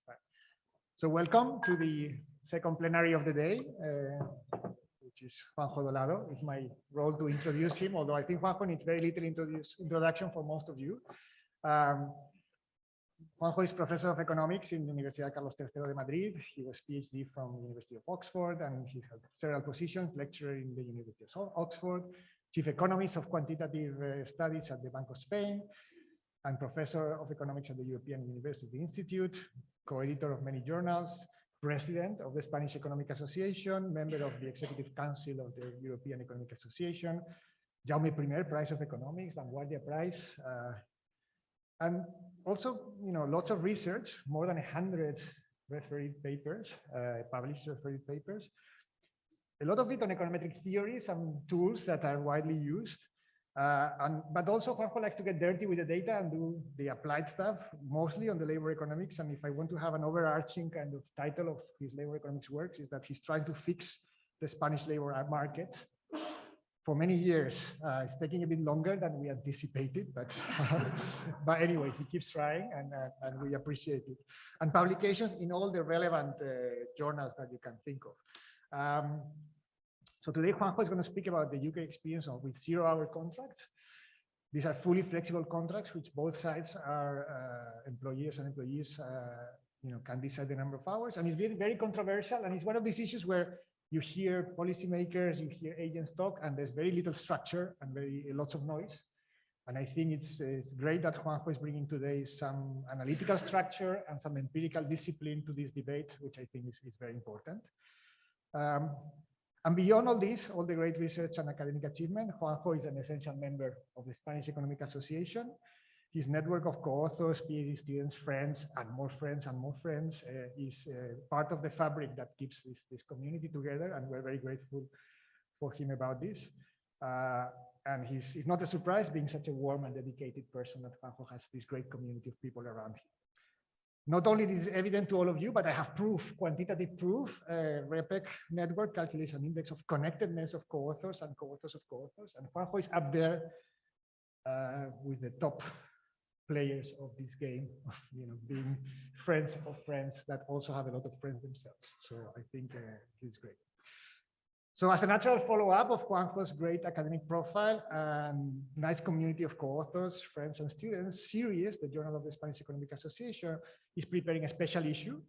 next time. So welcome to the second plenary of the day, which is Juan José Dolado. It's my role to introduce him, although I think Juanjo needs very little introduction for most of you. Juanjo is professor of economics in the Universidad Carlos III de Madrid. He was PhD from the University of Oxford, and he had several positions, lecturer in the University of Oxford, chief economist of quantitative studies at the Bank of Spain, and professor of economics at the European University Institute, co-editor of many journals, president of the Spanish Economic Association, member of the Executive Council of the European Economic Association, Jaume I Prize of Economics, Vanguardia Prize, and also, lots of research, more than 100 refereed papers, published refereed papers, a lot of it on econometric theories and tools that are widely used. But also Juanjo likes to get dirty with the data and do the applied stuff, mostly on the labor economics. And if I want to have an overarching kind of title of his labor economics works, is that he's trying to fix the Spanish labor market for many years. It's taking a bit longer than we anticipated, but anyway, he keeps trying, and we appreciate it. And publications in all the relevant journals that you can think of. So today, Juanjo is going to speak about the UK experience with zero-hour contracts. These are fully flexible contracts, which both sides are employers and employees, can decide the number of hours. And it's been very controversial, and it's one of these issues where you hear policymakers, you hear agents talk, and there's very little structure and lots of noise. And I think it's great that Juanjo is bringing today some analytical structure and some empirical discipline to this debate, which I think is very important. And beyond all this, all the great research and academic achievement, Juanjo is an essential member of the Spanish Economic Association. His network of co-authors, PhD students, friends, and more friends is part of the fabric that keeps this community together, and we're very grateful for him about this. And it's not a surprise, being such a warm and dedicated person, that Juanjo has this great community of people around him. Not only this is evident to all of you, but I have proof, quantitative proof. REPEC network calculates an index of connectedness of co-authors and co-authors of co-authors. And Juanjo is up there with the top players of this game of being friends of friends that also have a lot of friends themselves. So I think this is great. So as a natural follow-up of Juanjo's great academic profile and nice community of co-authors, friends, and students, SAEe, the Journal of the Spanish Economic Association, is preparing a special issue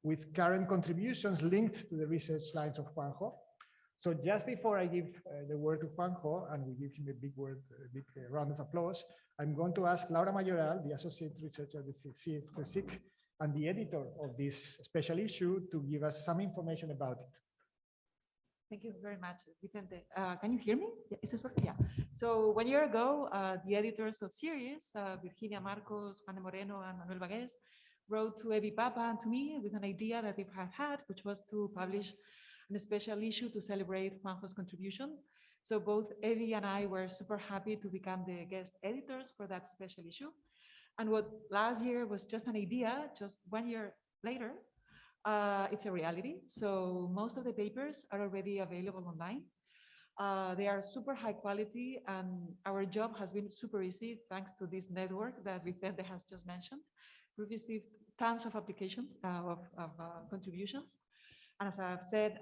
with current contributions linked to the research lines of Juanjo. So just before I give the word to Juanjo, and we give him a big round of applause, I'm going to ask Laura Mayoral, the Associate Researcher at the CSIC and the editor of this special issue, to give us some information about it. Thank you very much, Vicente. Can you hear me? Is this working? Yeah. So 1 year ago, the editors of SAEe, Virginia Marcos, Juan Moreno, and Manuel Vagues, wrote to Evi Papa and to me with an idea that they had, which was to publish a special issue to celebrate Juanjo's contribution. So both Evi and I were super happy to become the guest editors for that special issue. And what last year was just an idea, just 1 year later, it's a reality. So most of the papers are already available online. They are super high quality, and our job has been super easy thanks to this network that Vicente has just mentioned. We've received tons of applications of contributions. And as I've said,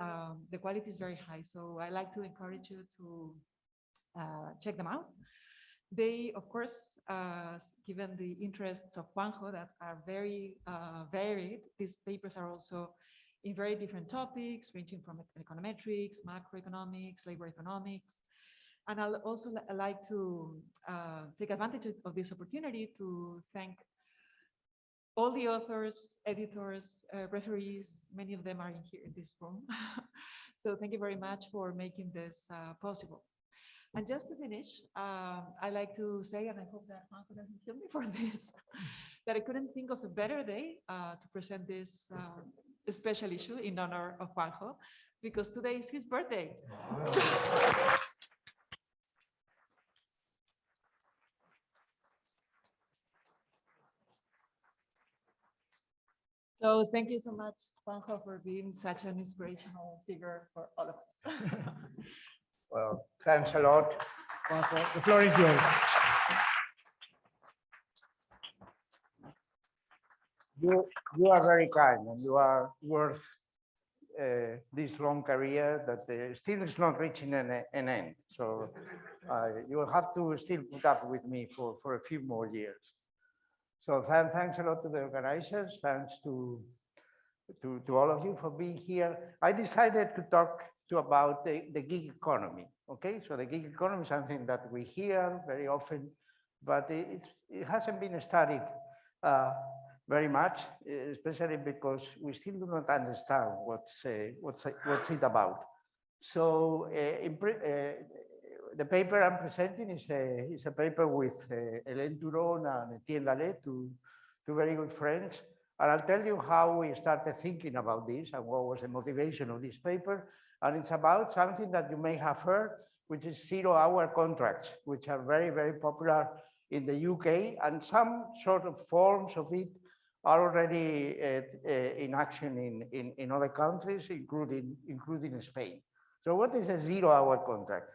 the quality is very high. So I like to encourage you to check them out. They, of course, given the interests of Juanjo that are very varied, these papers are also in very different topics, ranging from econometrics, macroeconomics, labor economics. And I'll also like to take advantage of this opportunity to thank all the authors, editors, referees. Many of them are in here in this room. So thank you very much for making this possible. And just to finish, I like to say, and I hope that Juanjo doesn't kill me for this, that I couldn't think of a better day to present this special issue in honor of Juanjo, because today is his birthday. Wow. So thank you so much, Juanjo, for being such an inspirational figure for all of us. Well, thanks a lot. Juanjo, the floor is yours. you are very kind, and you are worth this long career that still is not reaching an end. So you will have to still put up with me for a few more years. So thanks a lot to the organizers. Thanks to all of you for being here. I decided to talk about the gig economy. Okay, so the gig economy is something that we hear very often, but it hasn't been studied very much, especially because we still do not understand what's it about. So the paper I'm presenting is a paper with Hélène Turon and Etienne Lallet, two very good friends. And I'll tell you how we started thinking about this and what was the motivation of this paper. And it's about something that you may have heard, which is 0-hour contracts, which are very, very popular in the UK, and some sort of forms of it are already in action in other countries, including Spain. So what is a 0-hour contract?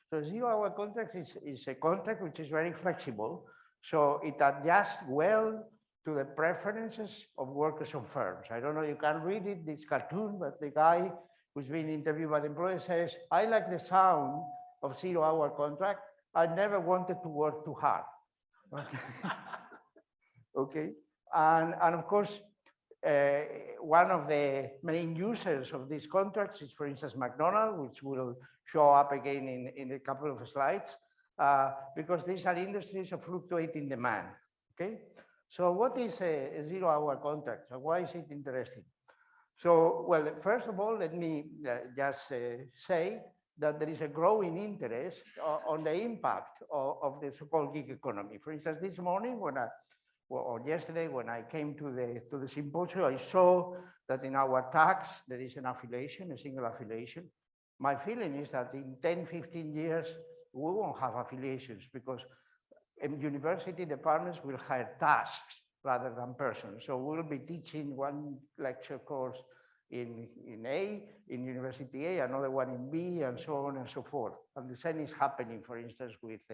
So a 0-hour contract is a contract which is very flexible. So it adjusts well to the preferences of workers and firms. I don't know, you can read it, this cartoon, but the guy who's been interviewed by the employer says, I like the sound of 0-hour contract. I never wanted to work too hard. Okay. And of course, one of the main users of these contracts is, for instance, McDonald's, which will show up again in a couple of slides, because these are industries of fluctuating demand. Okay. So what is a 0-hour contract? So why is it interesting? So, well, first of all, let me just say that there is a growing interest on the impact of the so-called gig economy. For instance, this morning, or yesterday, when I came to the symposium, I saw that in our tax, there is an affiliation, a single affiliation. My feeling is that in 10, 15 years, we won't have affiliations because university departments will hire tasks rather than persons. So we'll be teaching one lecture course in A, in University A, another one in B, and so on and so forth. And the same is happening, for instance, with,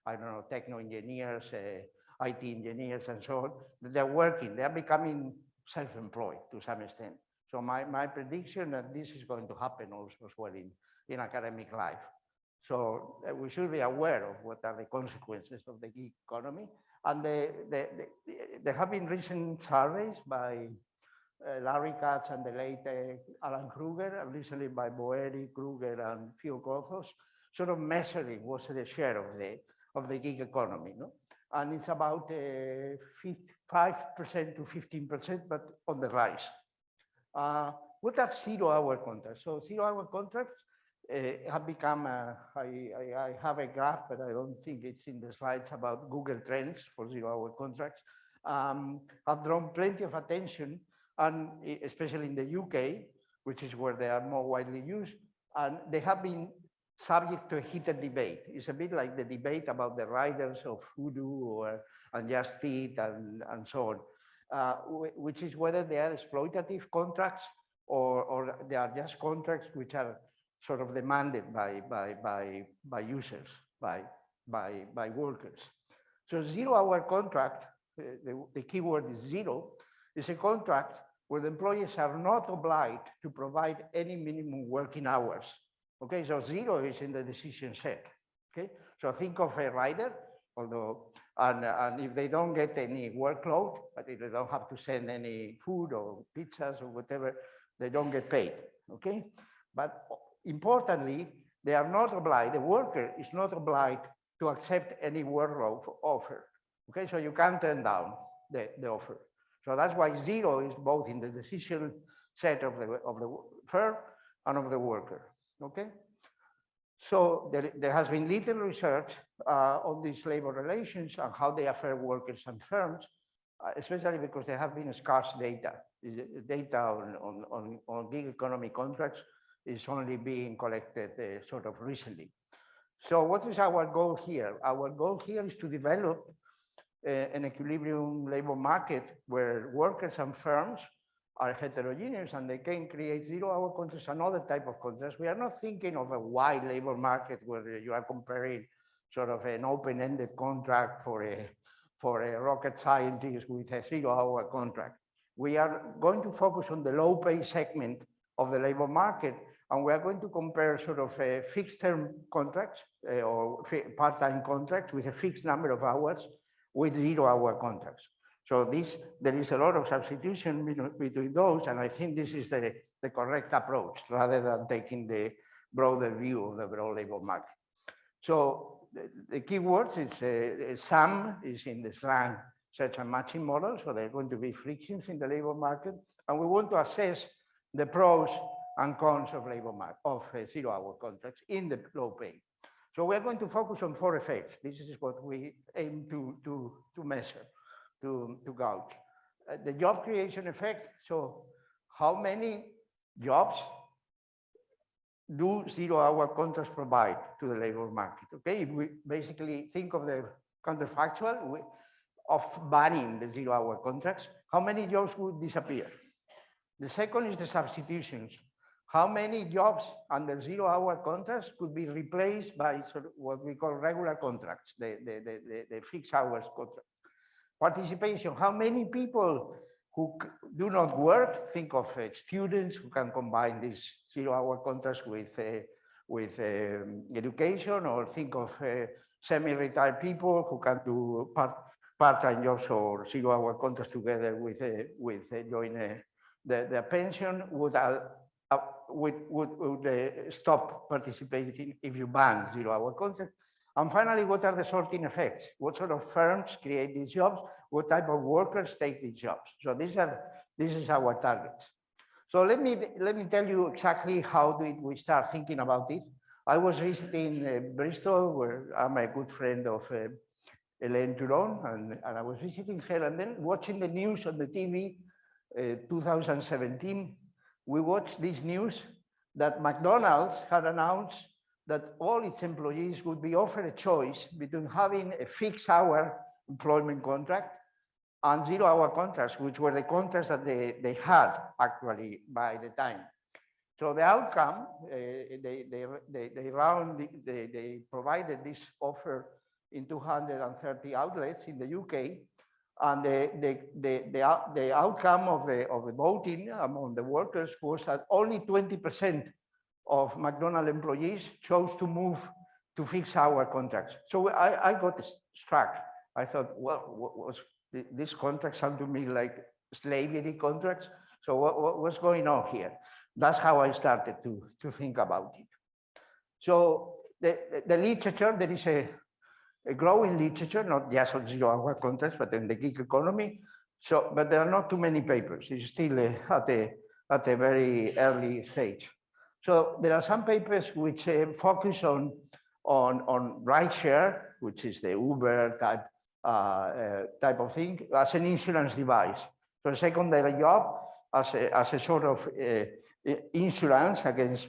I don't know, techno engineers, IT engineers, and so on. They're working, they're becoming self-employed to some extent. So my prediction that this is going to happen also as well in academic life. So we should be aware of what are the consequences of the gig economy. And there have been recent surveys by Larry Katz and the late Alan Kruger, and recently by Boeri, Kruger, and Phil Gothos, sort of measuring what's the share of the gig economy. No? And it's about 5% to 15%, but on the rise. What are 0-hour contracts? So 0-hour contracts have become, I have a graph, but I don't think it's in the slides, about Google Trends for 0-hour contracts, have drawn plenty of attention, and especially in the UK, which is where they are more widely used, and they have been subject to a heated debate. It's a bit like the debate about the riders of Voodoo and Just Eat and so on, which is whether they are exploitative contracts or they are just contracts which are sort of demanded by users, by workers. So 0-hour contract, the keyword is zero, is a contract where the employees are not obliged to provide any minimum working hours. Okay, so zero is in the decision set. Okay, so think of a rider, although, and if they don't get any workload, but if they don't have to send any food or pizzas or whatever, they don't get paid. Okay, but importantly, they are not obliged, the worker is not obliged to accept any workload offer. Okay, so you can't turn down the offer. So that's why zero is both in the decision set of the firm and of the worker. Okay, so there has been little research on these labor relations and how they affect workers and firms, especially because there have been scarce data. Data on gig economy contracts is only being collected sort of recently. So what is our goal here? Our goal here is to develop an equilibrium labor market where workers and firms are heterogeneous and they can create 0-hour contracts and other type of contracts. We are not thinking of a wide labor market where you are comparing sort of an open-ended contract for a rocket scientist with a 0-hour contract. We are going to focus on the low pay segment of the labor market, and we are going to compare sort of fixed term contracts or part-time contracts with a fixed number of hours with 0-hour contracts. So there is a lot of substitution between those, and I think this is the correct approach rather than taking the broader view of the overall labor market. So the key words is SAM is in the slang search and matching model, so there are going to be frictions in the labor market, and we want to assess the pros and cons of 0-hour contracts in the low pay. So we're going to focus on 4 effects. This is what we aim to measure, to gauge. The job creation effect, so how many jobs do 0-hour contracts provide to the labor market? Okay, if we basically think of the counterfactual of banning the 0-hour contracts, how many jobs would disappear? The second is the substitutions. How many jobs under 0-hour contracts could be replaced by sort of what we call regular contracts, the fixed hours contracts? Participation, how many people who do not work, think of students who can combine these 0-hour contracts with education, or think of semi-retired people who can do part-time jobs or 0-hour contracts together with join their pension, would stop participating if you ban 0-hour contracts. And finally, what are the sorting effects? What sort of firms create these jobs? What type of workers take these jobs? So this is our targets. So let me tell you exactly how we start thinking about it. I was visiting Bristol, where I'm a good friend of Elaine Turon, and I was visiting her, and then watching the news on the TV, 2017, we watched this news that McDonald's had announced that all its employees would be offered a choice between having a fixed hour employment contract and 0-hour contracts, which were the contracts that they had actually by the time. So the outcome, they provided this offer in 230 outlets in the UK, and the outcome of the voting among the workers was that only 20% of McDonald's employees chose to move to fixed hour contracts. So I got struck. I thought, well, these contracts sound to me like slavery contracts. So what's going on here? That's how I started to think about it. So the literature, there is a growing literature, not just on 0-hour contracts, but in the gig economy. So, but there are not too many papers. It's still at a very early stage. So there are some papers which focus on rideshare, which is the Uber type of thing, as an insurance device. So a secondary job as a sort of insurance against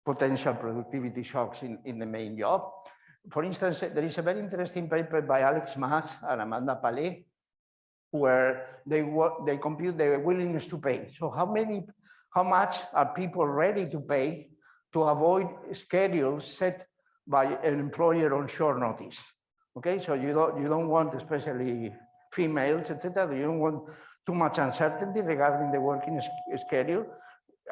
potential productivity shocks in the main job. For instance, there is a very interesting paper by Alex Mas and Amanda Palais, where they compute the willingness to pay. So how much are people ready to pay to avoid schedules set by an employer on short notice? Okay, so you don't want, especially females, etc. You don't want too much uncertainty regarding the working schedule,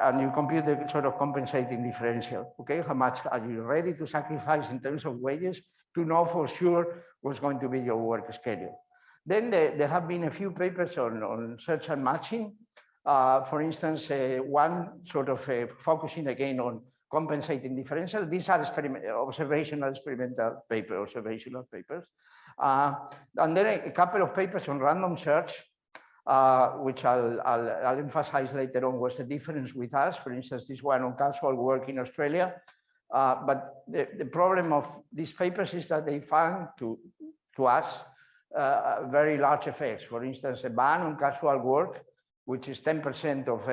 and you compute the sort of compensating differential. Okay, how much are you ready to sacrifice in terms of wages to know for sure what's going to be your work schedule? Then there have been a few papers on search and matching. For instance, one sort of focusing again on compensating differential. These are observational papers. And then a couple of papers on random search, which I'll emphasize later on, was the difference with us. For instance, this one on casual work in Australia. But the problem of these papers is that they found to us very large effects. For instance, a ban on casual work, which is 10% of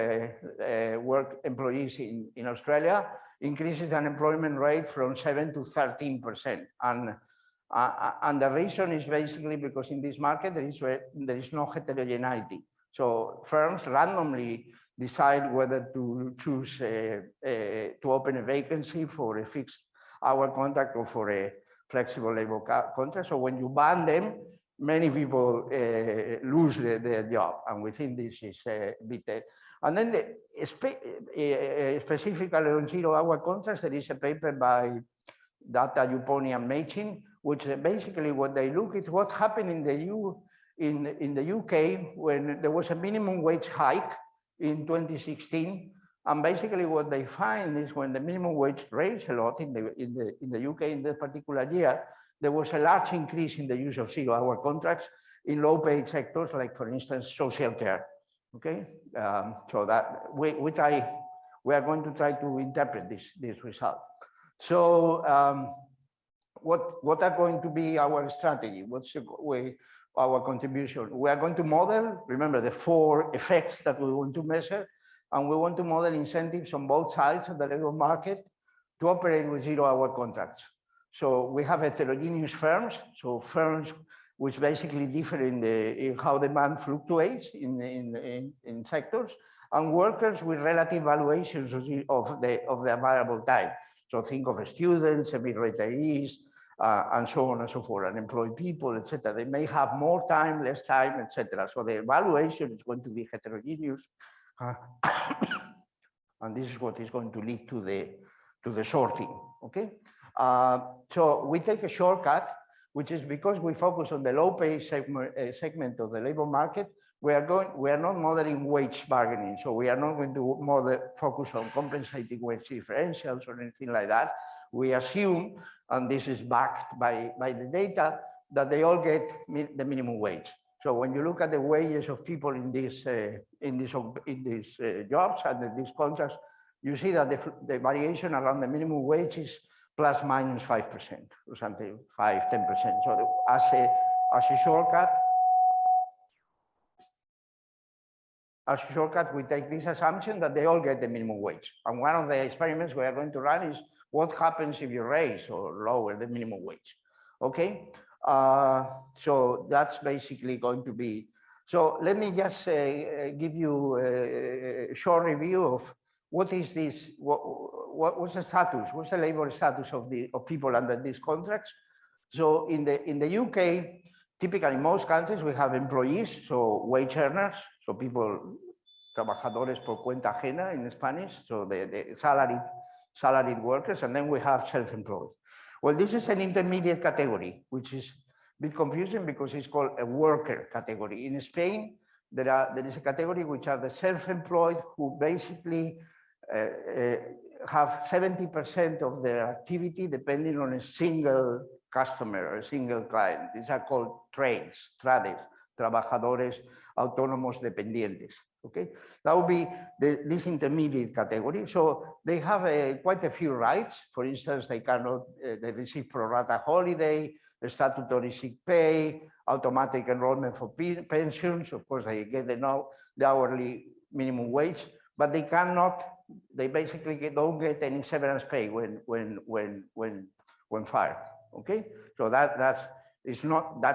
work employees in Australia, increases the unemployment rate from 7 to 13%. And the reason is basically because in this market, there is no heterogeneity. So firms randomly decide whether to choose to open a vacancy for a fixed hour contract or for a flexible labor contract. So when you ban them, many people lose their job, and we think this is a bit. And then specifically on zero-hour contracts, there is a paper by Data Yuponi and Machin, which basically what they look at what happened in the UK when there was a minimum wage hike in 2016. And basically what they find is when the minimum wage raised a lot in the UK in that particular year, there was a large increase in the use of zero-hour contracts in low-paid sectors, like for instance, social care. Okay, so that we are going to try to interpret this result. So what are going to be our strategy? What's our contribution? We are going to model, remember the 4 effects that we want to measure, and we want to model incentives on both sides of the labor market to operate with zero-hour contracts. So we have heterogeneous firms, so firms which basically differ in how demand fluctuates in sectors, and workers with relative valuations of the variable time. So think of students, semi-retirees, and so on and so forth, unemployed people, etc. They may have more time, less time, etc. So the evaluation is going to be heterogeneous, and this is what is going to lead to the sorting. Okay, so we take a shortcut, which is because we focus on the low-pay segment of the labor market. We are not modeling wage bargaining, so we are not going to focus on compensating wage differentials or anything like that. We assume, and this is backed by the data, that they all get the minimum wage. So when you look at the wages of people in these jobs and in these contracts, you see that the variation around the minimum wage is plus minus 5% or something, 5–10%. So as a shortcut, we take this assumption that they all get the minimum wage. And one of the experiments we are going to run is what happens if you raise or lower the minimum wage. Okay, so that's basically going to be. So let me just give you a short review of what is this. What's the status? What's the labor status of people under these contracts? So in the UK, typically in most countries we have employees, so wage earners, so people, trabajadores por cuenta ajena in Spanish, so the salaried workers, and then we have self-employed. Well, this is an intermediate category, which is a bit confusing because it's called a worker category. In Spain, there is a category which are the self-employed who basically have 70% of their activity depending on a single customer or a single client. These are called trades, trabajadores autónomos dependientes. Okay, that would be this intermediate category. So they have quite a few rights. For instance, they receive pro rata holiday, statutory sick pay, automatic enrollment for pensions. Of course, they get the hourly minimum wage, but they basically don't get any severance pay when fired. Okay, so that's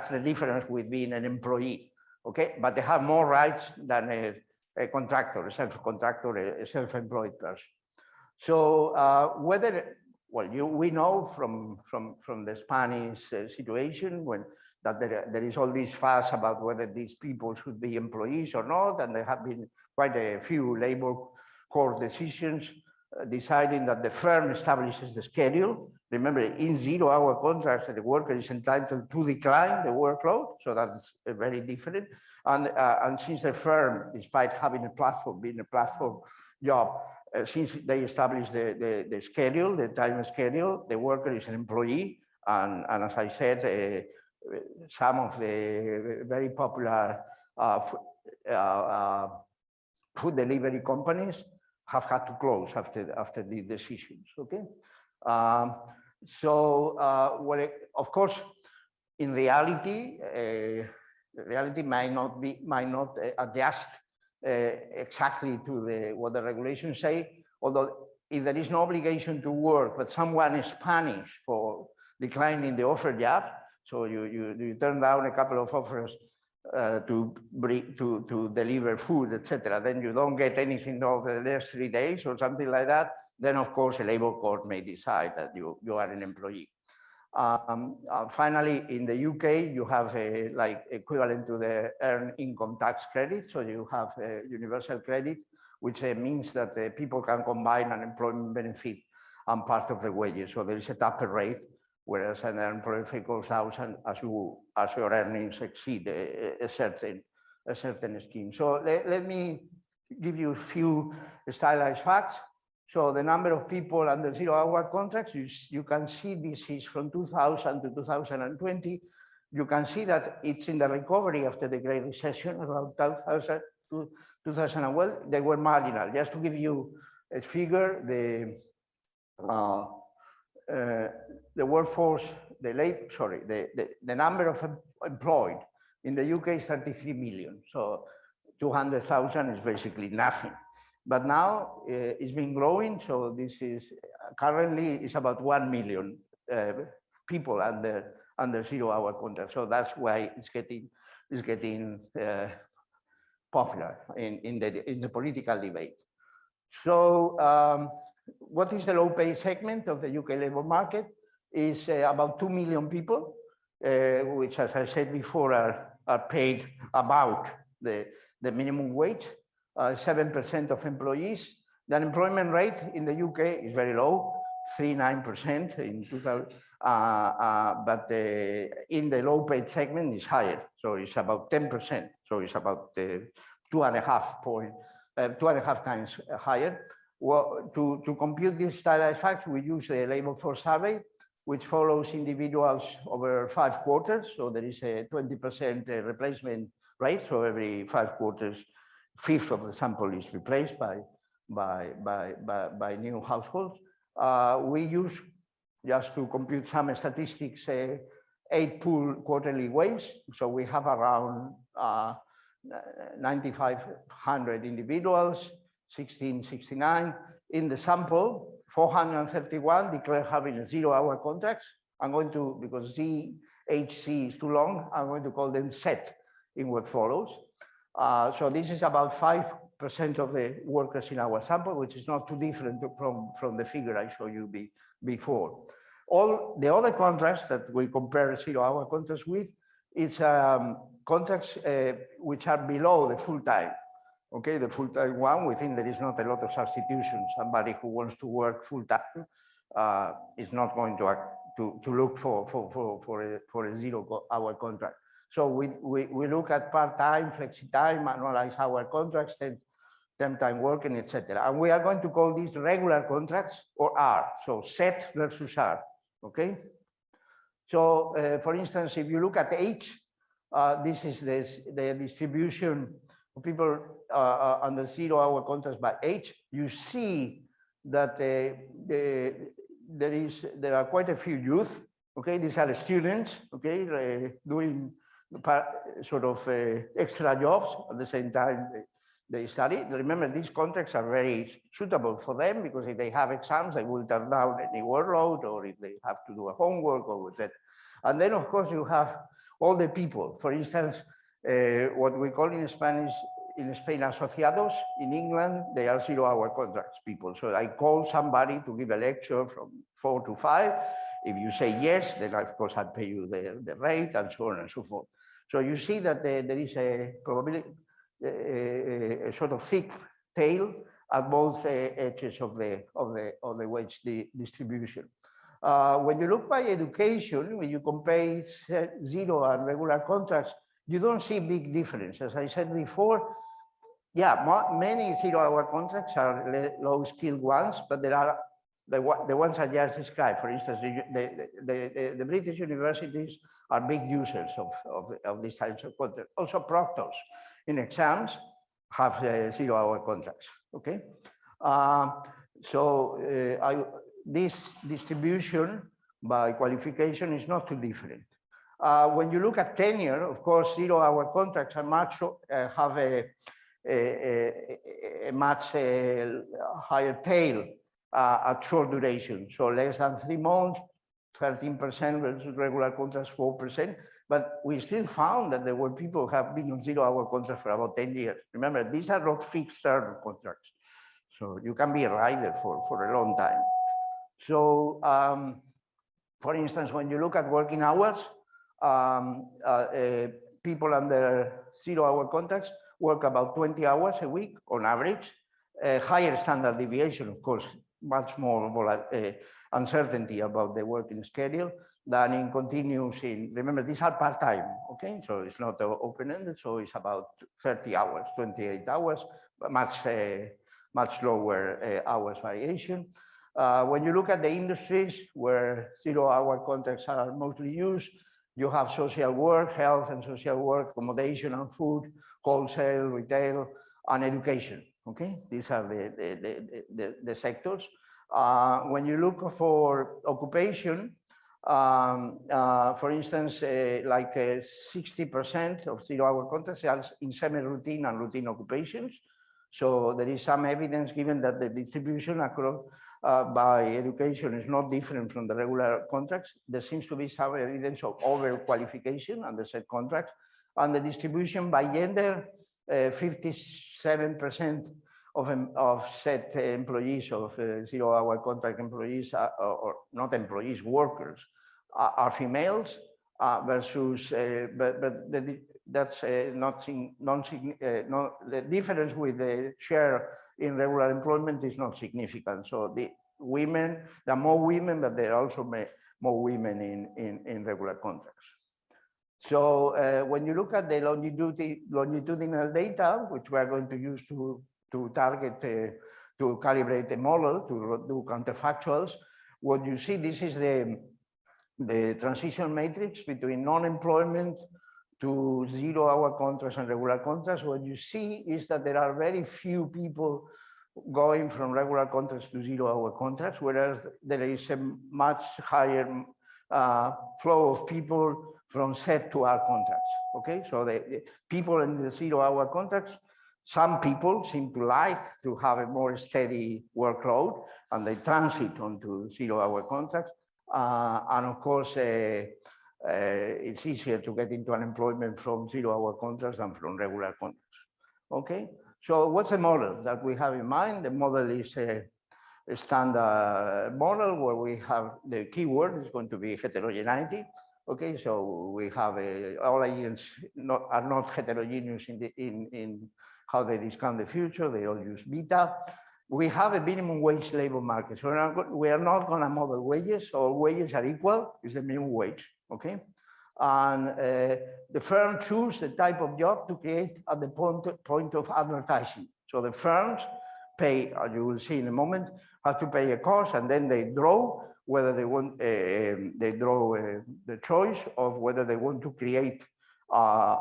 the difference with being an employee. Okay, but they have more rights than a contractor, a self-contractor, a self-employed person. So we know from the Spanish situation that there is all this fuss about whether these people should be employees or not, and there have been quite a few labor court decisions deciding that the firm establishes the schedule. Remember, in zero-hour contracts, the worker is entitled to decline the workload, so that's very different. And since the firm, despite having being a platform job, since they establish the schedule, the time schedule, the worker is an employee. And as I said, some of the very popular food delivery companies have had to close after the decisions. Okay, of course, in reality, reality might not adjust exactly to what the regulations say. Although if there is no obligation to work, but someone is punished for declining the offered job, so you turn down a couple of offers to deliver food, etc., then you don't get anything over the next 3 days or something like that, then of course a labor court may decide that you are an employee. Finally, in the UK, you have a like equivalent to the earned income tax credit. So you have a universal credit, which means that people can combine an employment benefit and part of the wages. So there is a taper rate, whereas an employment benefit goes down as your earnings exceed a certain scheme. So let me give you a few stylized facts. So the number of people under 0-hour contracts, you can see this is from 2000 to 2020. You can see that it's in the recovery after the Great Recession, around 2000 to 2012, they were marginal. Just to give you a figure, the workforce, the number of employed in the UK is 33 million. So 200,000 is basically nothing. But now it's been growing. So this is currently it's about 1 million people under 0-hour contract. So that's why it's getting popular in the political debate. So what is the low pay segment of the UK labor market? Is about 2 million people, which, as I said before, are paid about the minimum wage. 7% of employees. The unemployment rate in the UK is very low, 3.9% in 2000. But in the low paid segment is higher, so it's about 10%. So it's about 2.5 times higher. Well, to compute these stylized facts, we use the labor force survey, which follows individuals over 5 quarters. So there is a 20% replacement rate. So every 5 quarters, 1/5 of the sample is replaced by new households. We use, just to compute some statistics, 8 pool quarterly waves. So we have around 9,500 individuals, 1669 in the sample. 431 declare having a 0-hour contracts. I'm going to, because ZHC is too long, I'm going to call them set in what follows. So this is about 5% of the workers in our sample, which is not too different from the figure I showed you before. All the other contracts that we compare 0-hour contracts with, it's contracts which are below the full-time. Okay, the full-time one, we think there is not a lot of substitution. Somebody who wants to work full-time is not going to look for a 0-hour contract. So we look at part-time, flexi-time, annualized hour contracts, temp-time working, etc. And we are going to call these regular contracts, or R, so set versus R, okay? So for instance, if you look at age, this is the distribution of people under 0-hour contracts by age. You see that there are quite a few youth, okay? These are the students, okay, doing sort of extra jobs at the same time they study. Remember, these contracts are very suitable for them because if they have exams, they will turn down any workload, or if they have to do a homework or with that. And then, of course, you have all the people. For instance, what we call in Spanish, in Spain, asociados. In England, they are 0-hour contracts people. So I call somebody to give a lecture from 4 to 5. If you say yes, then of course I'll pay you the rate and so on and so forth. So you see that there is a probability, a sort of thick tail at both edges of the wage distribution. When you look by education, when you compare 0 and regular contracts, you don't see big difference. As I said before, yeah, many 0-hour contracts are low-skilled ones, but there are the ones I just described. For instance, the British universities are big users of these types of contracts. Also, proctors in exams have 0-hour contracts. Okay, this distribution by qualification is not too different. When you look at tenure, of course, 0-hour contracts are much have a much higher tail at short duration. So less than 3 months, 13% versus regular contracts, 4%. But we still found that there were people who have been on 0-hour contracts for about 10 years. Remember, these are not fixed term contracts. So you can be a rider for a long time. So For instance, when you look at working hours, people under 0-hour contracts work about 20 hours a week on average. Higher standard deviation, of course, much more uncertainty about the working schedule than in continuous. Remember, these are part-time, okay? So it's not open-ended, so it's about 30 hours, 28 hours, much lower hours variation. When you look at the industries where 0-hour contracts are mostly used, you have social work, health and social work, accommodation and food, wholesale, retail, and education. Okay, these are the sectors. When you look for occupation, for instance, like 60% of 0-hour contracts are in semi-routine and routine occupations. So there is some evidence given that the distribution across by education is not different from the regular contracts. There seems to be some evidence of overqualification under set contracts, and the distribution by gender, 57% of set employees, of 0-hour contract employees, or not employees, workers, are females, versus, that's the difference with the share in regular employment is not significant. So the women, there are more women, but there are also more women in regular contracts. So when you look at the longitudinal data, which we are going to use to target, to calibrate the model, to do counterfactuals, what you see, this is the transition matrix between non-employment to 0-hour contracts and regular contracts. What you see is that there are very few people going from regular contracts to 0-hour contracts, whereas there is a much higher flow of people from set to hour contracts. Okay, so the people in the 0-hour contracts, some people seem to like to have a more steady workload, and they transit onto 0-hour contracts. And of course, it's easier to get into unemployment from 0-hour contracts than from regular contracts. Okay, so what's the model that we have in mind? The model is a standard model where we have the keyword is going to be heterogeneity. Okay, so we have all agents are not heterogeneous in how they discount the future. They all use beta. We have a minimum wage labor market. So we are not going to model wages. All wages are equal. It's the minimum wage. Okay, and the firm choose the type of job to create at the point of advertising. So the firms pay, as you will see in a moment, have to pay a cost, and then they draw whether they want, the choice of whether they want to create a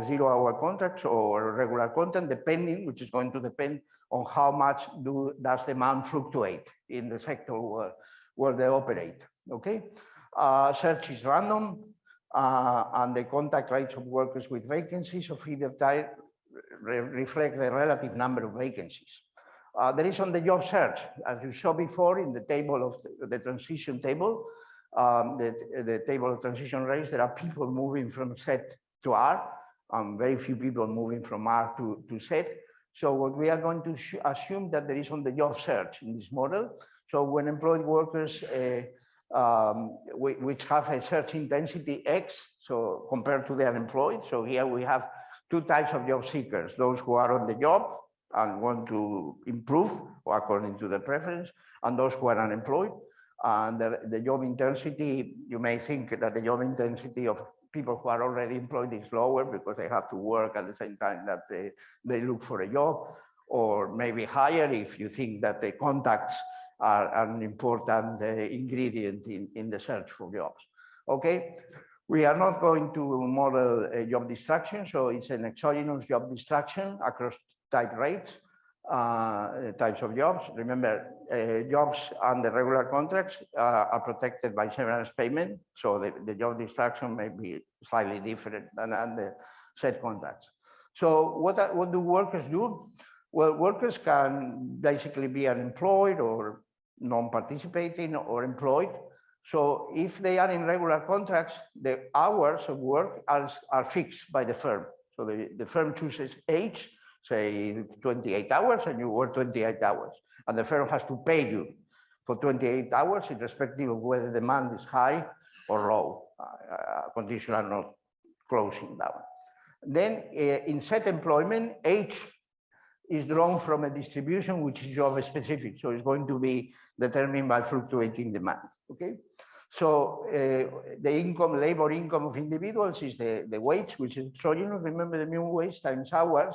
0-hour contracts or regular content, depending, which is going to depend on how much does demand fluctuate in the sector where they operate. Okay, search is random, and the contact rates of workers with vacancies of either type reflect the relative number of vacancies. There is on the job search, as you saw before in the table of the transition table, the table of transition rates, there are people moving from set to R, very few people moving from R to set. So what we are going to assume that there is on the job search in this model. So when employed workers, which have a search intensity X, so compared to the unemployed. So here we have two types of job seekers, those who are on the job and want to improve according to their preference, and those who are unemployed. And the job intensity, you may think that the job intensity of people who are already employed is lower because they have to work at the same time that they look for a job, or maybe higher if you think that the contacts are an important ingredient in the search for jobs. Okay, we are not going to model a job distraction, so it's an exogenous job distraction across type rates, types of jobs. Remember, jobs under regular contracts are protected by severance payment, so the job distraction may be slightly different than under set contracts. So what do workers do? Well, workers can basically be unemployed or non-participating or employed. So if they are in regular contracts, the hours of work are fixed by the firm. So the firm chooses age, say 28 hours, and you work 28 hours, and the firm has to pay you for 28 hours, irrespective of whether demand is high or low, conditions are not closing down. Then in set employment, H is drawn from a distribution which is job specific. So it's going to be determined by fluctuating demand, okay? So the income, labor income of individuals is the wage, which is exogenous. Remember the mean wage times hours.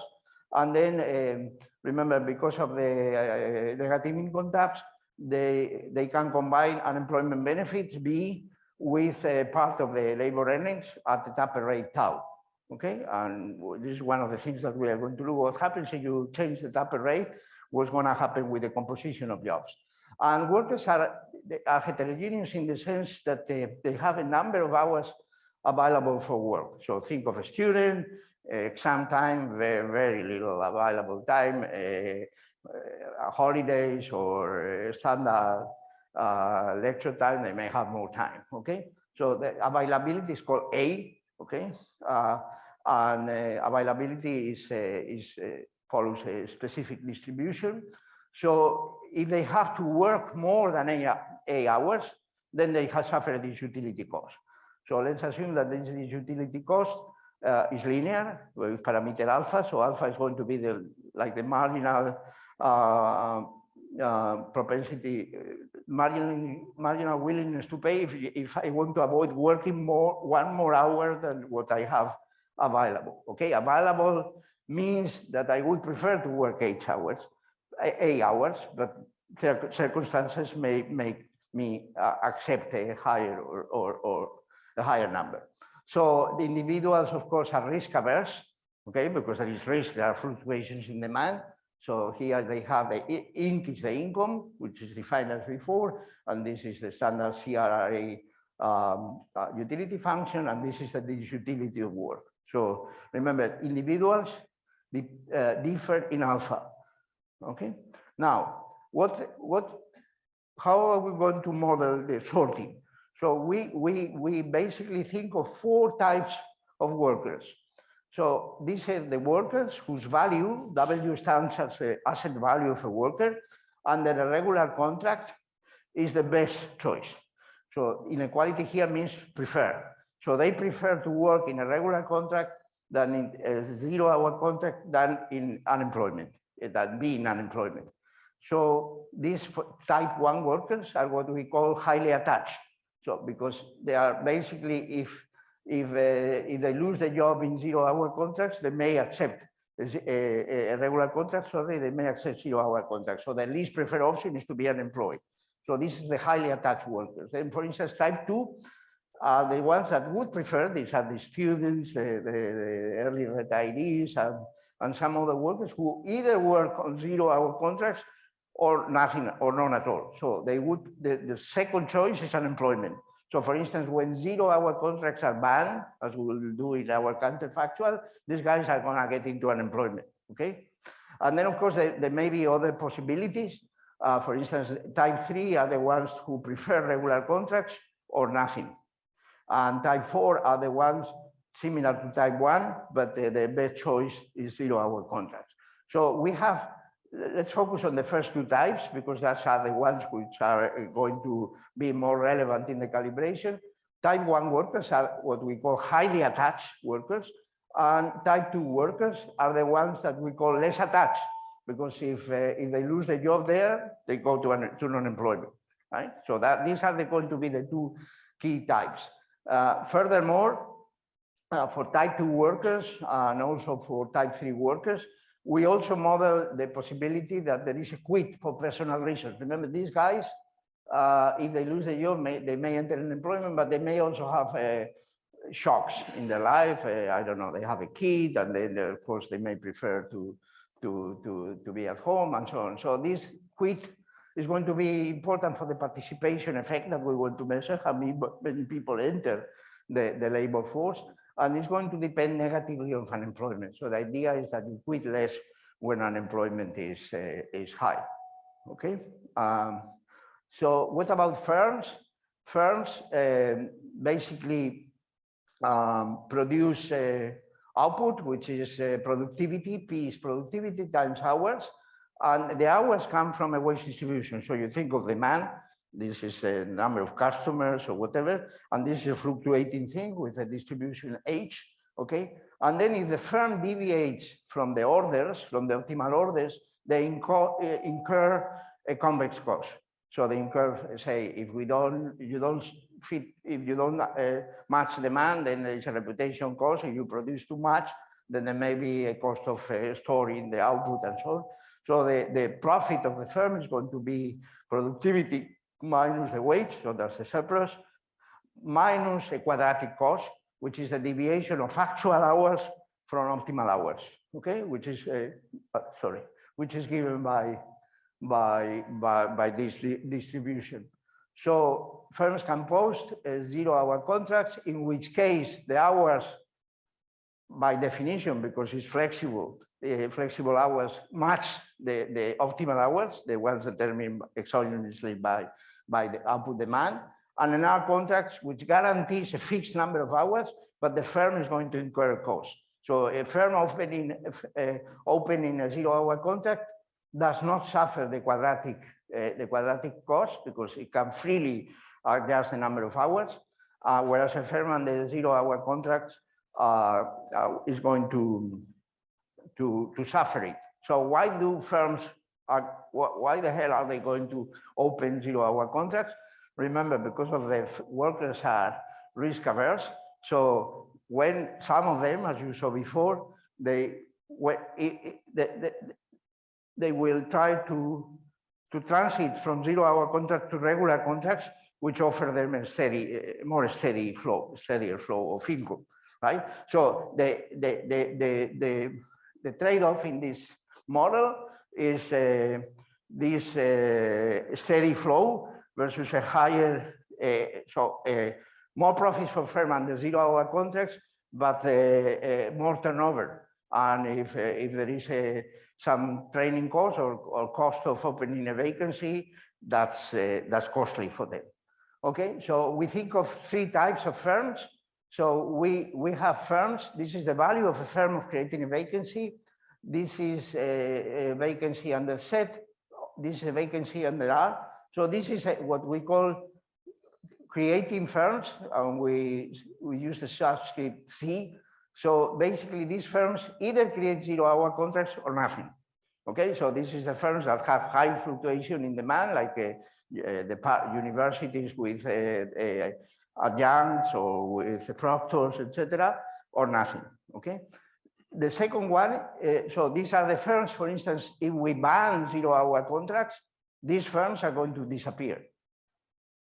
And then remember, because of the negative income tax, they can combine unemployment benefits, B, with part of the labor earnings at the upper rate tau. Okay, and this is one of the things that we are going to do. What happens if you change the upper rate? What's going to happen with the composition of jobs? And workers are heterogeneous in the sense that they have a number of hours available for work. So think of a student, exam time, very, very little available time, holidays or standard lecture time, they may have more time, okay? So the availability is called A, okay? And availability follows a specific distribution. So if they have to work more than 8 hours, then they have suffered this utility cost. So let's assume that this utility cost is linear with parameter alpha. So alpha is going to be like the marginal propensity, marginal willingness to pay if I want to avoid working one more hour than what I have available. Okay, available means that I would prefer to work 8 hours, but circumstances may make me accept a higher or a higher number. So the individuals, of course, are risk averse, okay, because there is risk, there are fluctuations in demand. So here they have INC is the income, which is defined as before, and this is the standard CRRA utility function, and this is the utility of work. So remember, individuals differ in alpha. Okay. Now, how are we going to model the sorting? So we basically think of 4 types of workers. So these are the workers whose value, W stands as the asset value of a worker, under a regular contract is the best choice. So inequality here means prefer. So they prefer to work in a regular contract than in a 0-hour contract than in unemployment, than being unemployment. So these type 1 workers are what we call highly attached. So because they are basically, if they lose the job in 0-hour contracts, they may accept a regular contract, sorry, they may accept 0-hour contracts. So the least preferred option is to be unemployed. So this is the highly attached workers. Then for instance, type 2 are the ones that would prefer, these are the students, the early retirees, and some other workers who either work on 0-hour contracts or nothing, or none at all. So they would, the second choice is unemployment. So for instance, when 0-hour contracts are banned, as we will do in our counterfactual, these guys are gonna get into unemployment, okay? And then of course, there may be other possibilities. For instance, type 3 are the ones who prefer regular contracts or nothing. And type 4 are the ones similar to type 1, but the best choice is 0-hour contracts. So we have, let's focus on the first 2 types because those are the ones which are going to be more relevant in the calibration. Type 1 workers are what we call highly attached workers, and type 2 workers are the ones that we call less attached, because if they lose the job there, they go to unemployment, right? So these are going to be the 2 key types. Furthermore, for type 2 workers and also for type 3 workers, we also model the possibility that there is a quit for personal reasons. Remember, these guys, if they lose the job, they may enter unemployment, but they may also have shocks in their life. I don't know, they have a kid, and then of course they may prefer to be at home and so on. So this quit is going to be important for the participation effect that we want to measure, how many people enter the labor force. And it's going to depend negatively on unemployment. So the idea is that you quit less when unemployment is high, okay? So what about firms? Firms basically produce output, which is productivity. P is productivity times hours. And the hours come from a wage distribution. So you think of demand, this is the number of customers or whatever, and this is a fluctuating thing with a distribution H, okay? And then if the firm deviates from the orders, from the optimal orders, they incur a convex cost. So they incur, say, if you don't match demand, then there's a reputation cost. If you produce too much, then there may be a cost of storing the output and so on. So the profit of the firm is going to be productivity minus the wage, so that's the surplus, minus a quadratic cost, which is the deviation of actual hours from optimal hours, okay? Which is, which is given by this distribution. So firms can post 0-hour contracts, in which case the hours, by definition, because it's flexible, flexible hours match the optimal hours, the ones determined exogenously by the output demand, and another contracts which guarantees a fixed number of hours, but the firm is going to incur a cost. So a firm opening a 0-hour contract does not suffer the quadratic cost, because it can freely adjust the number of hours, whereas a firm under 0-hour contracts is going to suffer it. So why do firms, why the hell are they going to open 0-hour contracts? Remember, because of the workers are risk averse. So when some of them, as you saw before, they will try to transit from 0-hour contract to regular contracts, which offer them a steadier flow of income, right? So the trade-off in this model is this steady flow versus a higher, more profits for firm under 0-hour contracts, but more turnover. And if there is some training cost or cost of opening a vacancy, that's costly for them. Okay, so we think of 3 types of firms. So we have firms. This is the value of a firm of creating a vacancy. This is a vacancy under Z. This is a vacancy under R. So this is what we call creating firms, and we use the subscript C. So basically, these firms either create 0-hour contracts or nothing. Okay, so this is the firms that have high fluctuation in demand, like the universities with adjuncts or with proctors, etc., or nothing. Okay. The second one, so these are the firms, for instance, if we ban 0-hour contracts, these firms are going to disappear,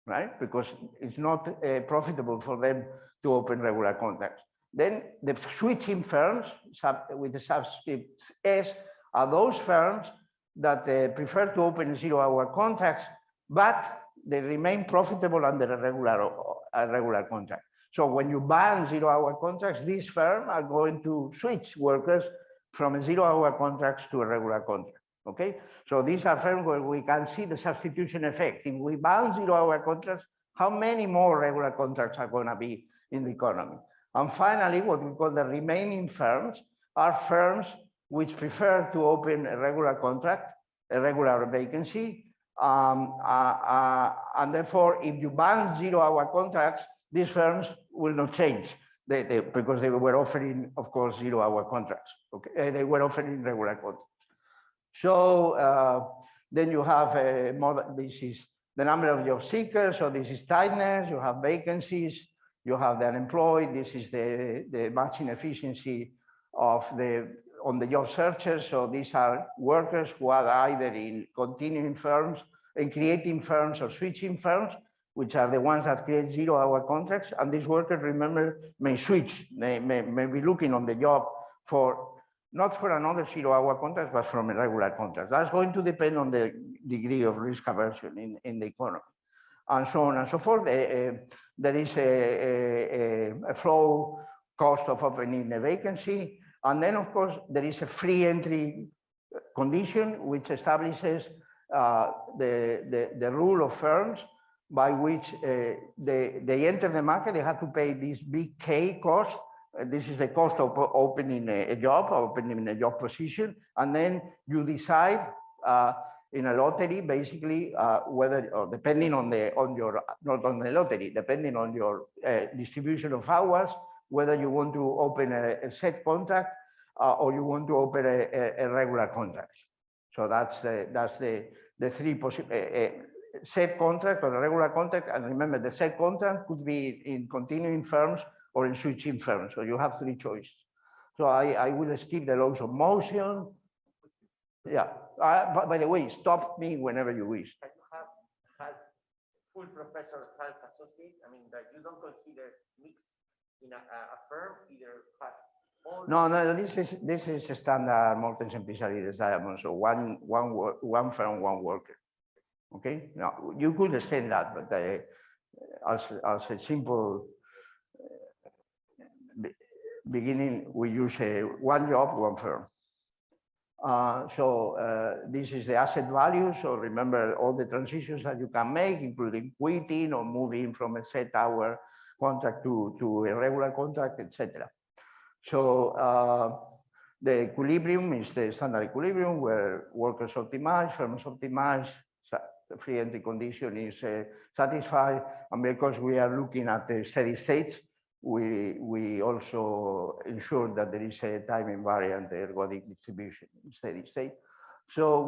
right? Because it's not profitable for them to open regular contracts. Then the switching firms with the subscript S are those firms that prefer to open 0-hour contracts, but they remain profitable under a regular contract. So when you ban 0-hour contracts, these firms are going to switch workers from a 0-hour contracts to a regular contract. Okay, so these are firms where we can see the substitution effect. If we ban 0-hour contracts, how many more regular contracts are going to be in the economy? And finally, what we call the remaining firms are firms which prefer to open a regular contract, a regular vacancy. And therefore, if you ban 0-hour contracts, these firms will not change because they were offering, of course, 0-hour contracts. Okay, they were offering regular contracts. So then you have this is the number of job seekers. So this is tightness. You have vacancies. You have the unemployed. This is the matching efficiency of on the job searchers. So these are workers who are either in continuing firms, in creating firms or switching firms, which are the ones that create 0-hour contracts. And these workers, remember, may switch. They may be looking on the job for not for another 0-hour contract, but from a regular contract. That's going to depend on the degree of risk aversion in the economy, and so on and so forth. There is a flow cost of opening a vacancy. And then, of course, there is a free entry condition, which establishes the rule of firms by which they enter the market. They have to pay this big K cost. This is the cost of opening a job, opening a job position. And then you decide in a lottery, basically, whether, or depending on your, not on the lottery, depending on your distribution of hours, whether you want to open a set contract or you want to open a regular contract. So that's the three possible set contract or a regular contract. And remember, the set contract could be in continuing firms or in switching firms. So you have three choices. So I will skip the laws of motion. Yeah. By the way, stop me whenever you wish. Can you have half full professor, half associate? I mean, that you don't consider mixed in a firm, either has all. No, this is a standard Morton Simplicidis diamond. So one firm, one worker. Okay. Now you could extend that, but as a simple beginning, we use one job, one firm. This is the asset value. So remember all the transitions that you can make, including quitting or moving from a set hour contract to a regular contract, etc. So the equilibrium is the standard equilibrium where workers optimize, firms optimize, the free entry condition is satisfied, and because we are looking at the steady states, we also ensure that there is a time invariant ergodic distribution in steady state. So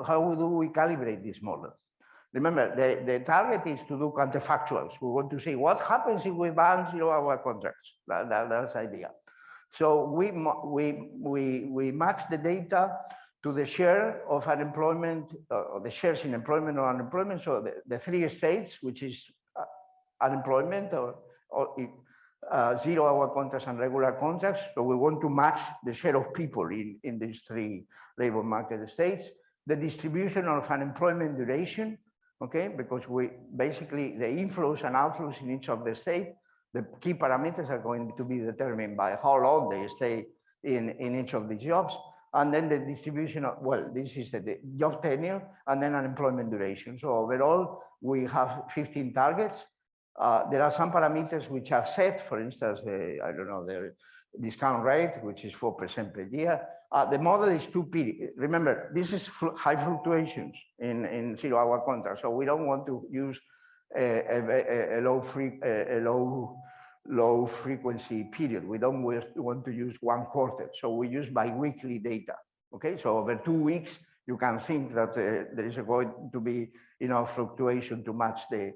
how do we calibrate these models? Remember, the target is to do counterfactuals. We want to see what happens if we ban 0-hour contracts. That's the idea. So we match the data to the share of unemployment, or the shares in employment or unemployment. So the three states, which is unemployment or 0-hour contracts and regular contracts. So we want to match the share of people in these three labor market states. The distribution of unemployment duration, okay, because we basically the inflows and outflows in each of the states, the key parameters are going to be determined by how long they stay in each of the jobs. And then the distribution of, well, this is the job tenure and then unemployment duration. So overall, we have 15 targets. There are some parameters which are set, for instance, I don't know, the discount rate, which is 4% per year. The model is 2 periods. Remember, this is high fluctuations in 0-hour contracts. So we don't want to use a low frequency period. We don't want to use 1 quarter. So we use bi-weekly data. Okay, so over 2 weeks, you can think that there is going to be enough fluctuation to match the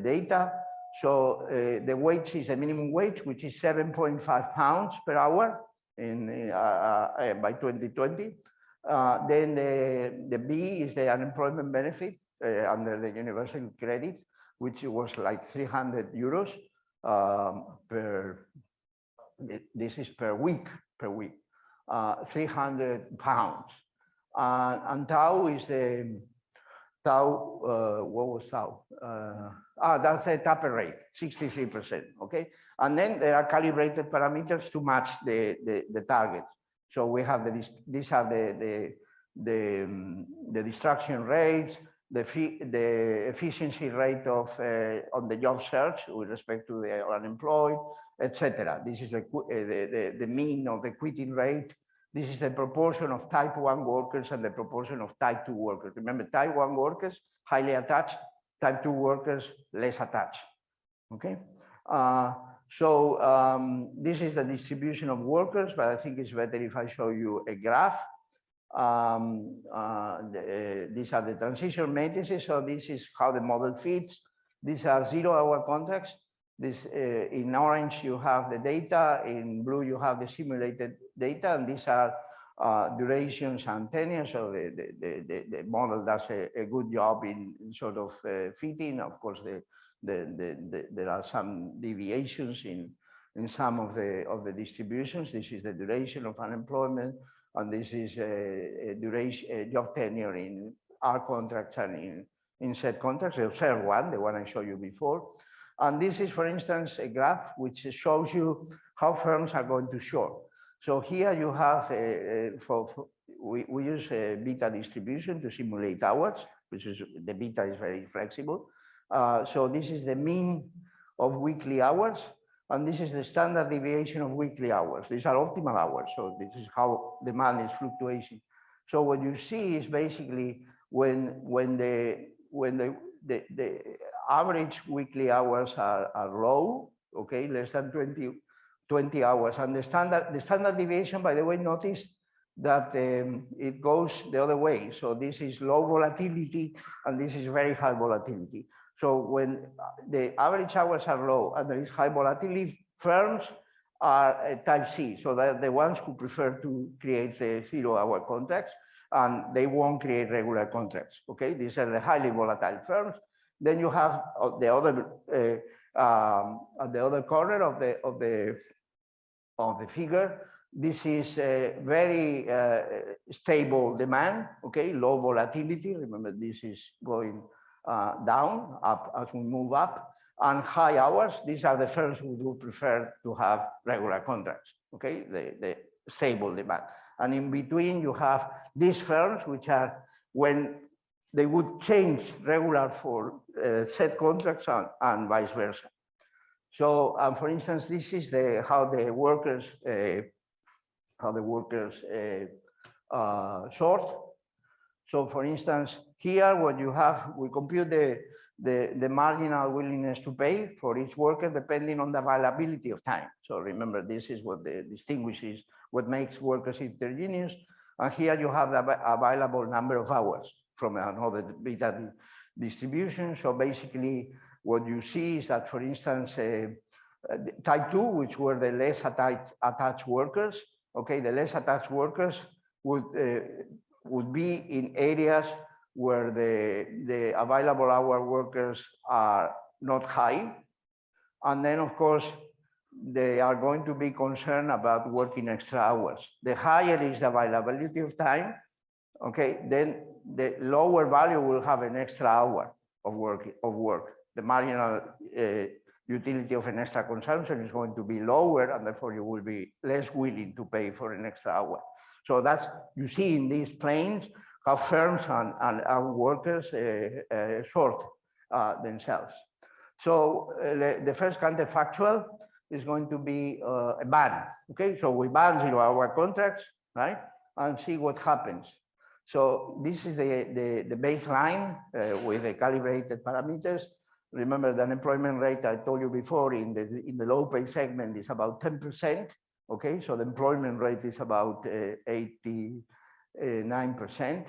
data. So the wage is a minimum wage, which is 7.5 pounds per hour by 2020. Then the B is the unemployment benefit under the universal credit, which was like 300 euros this is per week, 300 pounds. And tau is the what was tau? That's the taper rate, 63%. Okay, and then there are calibrated parameters to match the targets. So we have these are the distraction rates, the efficiency rate of on the job search with respect to the unemployed, etc. This is the mean of the quitting rate. This is the proportion of type 1 workers and the proportion of type 2 workers. Remember, type 1 workers, highly attached, type 2 workers, less attached. Okay. This is the distribution of workers, but I think it's better if I show you a graph. These are the transition matrices. So this is how the model fits. These are 0-hour contracts. This in orange you have the data, in blue you have the simulated data, and these are durations and tenure. So the model does a good job in sort of fitting. Of course, there are some deviations in some of the distributions. This is the duration of unemployment, and this is a duration job tenure in R contracts and in set contracts. The observed one, the one I showed you before. And this is, for instance, a graph which shows you how firms are going to short. So here you have, we use a beta distribution to simulate hours, which is, the beta is very flexible. So this is the mean of weekly hours, and this is the standard deviation of weekly hours. These are optimal hours, so this is how demand is So what you see is basically when the average weekly hours are low, okay, less than 20 hours. And the standard deviation, by the way, notice that it goes the other way. So this is low volatility and this is very high volatility. So when the average hours are low and there is high volatility, firms are type C. So they're the ones who prefer to create 0-hour contracts, and they won't create regular contracts. Okay, these are the highly volatile firms. Then you have the other at the other corner of the figure. This is a very stable demand. Okay, low volatility. Remember, this is going down, up as we move up, and high hours. These are the firms who do prefer to have regular contracts. Okay, the stable demand. And in between, you have these firms, which are when they would change regular for set contracts and vice versa. So, for instance, this is how the workers sort. So, for instance, here what you have, we compute the marginal willingness to pay for each worker depending on the availability of time. So remember, this is what distinguishes what makes workers heterogeneous. And here you have the available number of hours from another beta distribution. So basically, what you see is that, for instance, type 2, which were the less attached workers, okay, the less attached workers would be in areas where the available hour workers are not high. And then, of course, they are going to be concerned about working extra hours. The higher is the availability of time, okay, then the lower value will have an extra hour of work. The marginal utility of an extra consumption is going to be lower, and therefore you will be less willing to pay for an extra hour. So that's, you see in these planes how firms and workers sort themselves. So the first counterfactual is going to be a ban. Okay, so we ban 0-hour contracts, right, and see what happens. So this is the baseline with the calibrated parameters. Remember, the unemployment rate I told you before in the low pay segment is about 10%. Okay, so the employment rate is about 89%.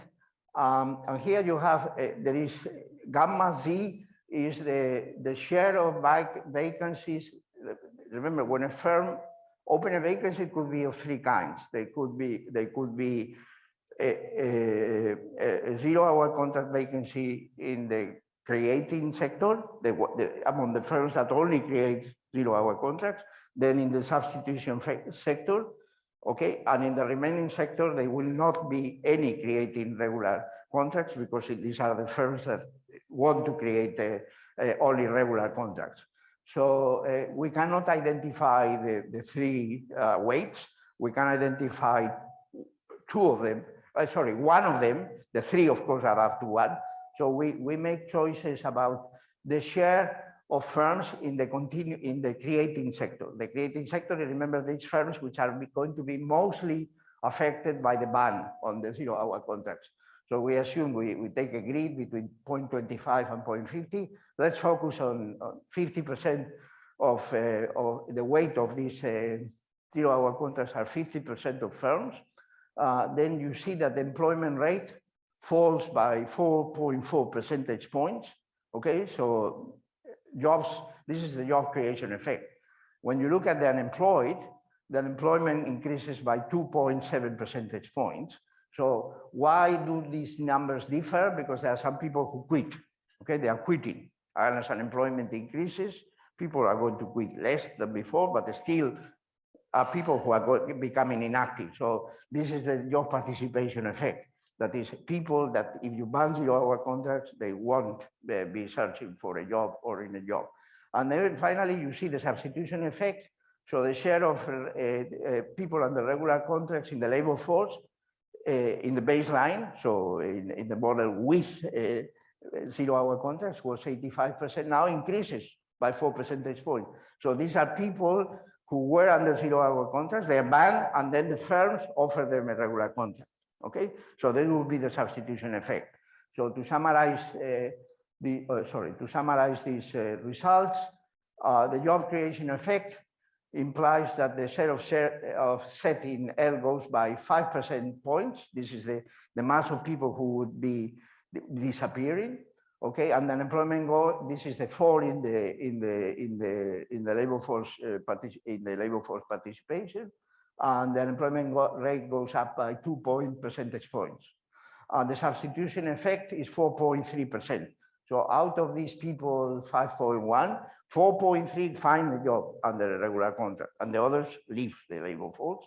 And here you have, there is gamma Z is the share of vacancies. Remember, when a firm open a vacancy, it could be of three kinds. They could be a 0-hour contract vacancy in the creating sector, among the firms that only create 0-hour contracts, then in the substitution sector, okay, and in the remaining sector, there will not be any creating regular contracts because these are the firms that want to create only regular contracts. So we cannot identify the three weights. We can identify one of them. The three, of course, are up to one. So we make choices about the share of firms in the creating sector. The creating sector, remember, these firms which are going to be mostly affected by the ban on the 0-hour contracts. So we assume we take a grid between 0.25 and 0.50. Let's focus on 50% of the weight of these 0-hour contracts are 50% of firms. Then you see that the employment rate falls by 4.4 percentage points. Okay, so jobs, this is the job creation effect. When you look at the unemployed, the unemployment increases by 2.7 percentage points. So why do these numbers differ? Because there are some people who quit. Okay, they are quitting. And as unemployment increases, people are going to quit less than before, but still are people who are becoming inactive. So this is the job participation effect. That is, people that if you ban 0-hour contracts, they won't be searching for a job or in a job. And then finally, you see the substitution effect. So the share of people under regular contracts in the labor force in the baseline, so in the model with 0-hour contracts was 85%, now increases by 4 percentage points. So these are people who were under 0-hour contracts, they are banned, and then the firms offer them a regular contract. Okay, so that will be the substitution effect. So to summarize these results, the job creation effect implies that the share of set in L goes by 5% points. This is the mass of people who would be disappearing. Okay, and the unemployment goal. This is the fall in the labor force participation, and the unemployment rate goes up by 2 percentage points. The substitution effect is 4.3%. So out of these people, 5.1, 4.3 find a job under a regular contract, and the others leave the labor force.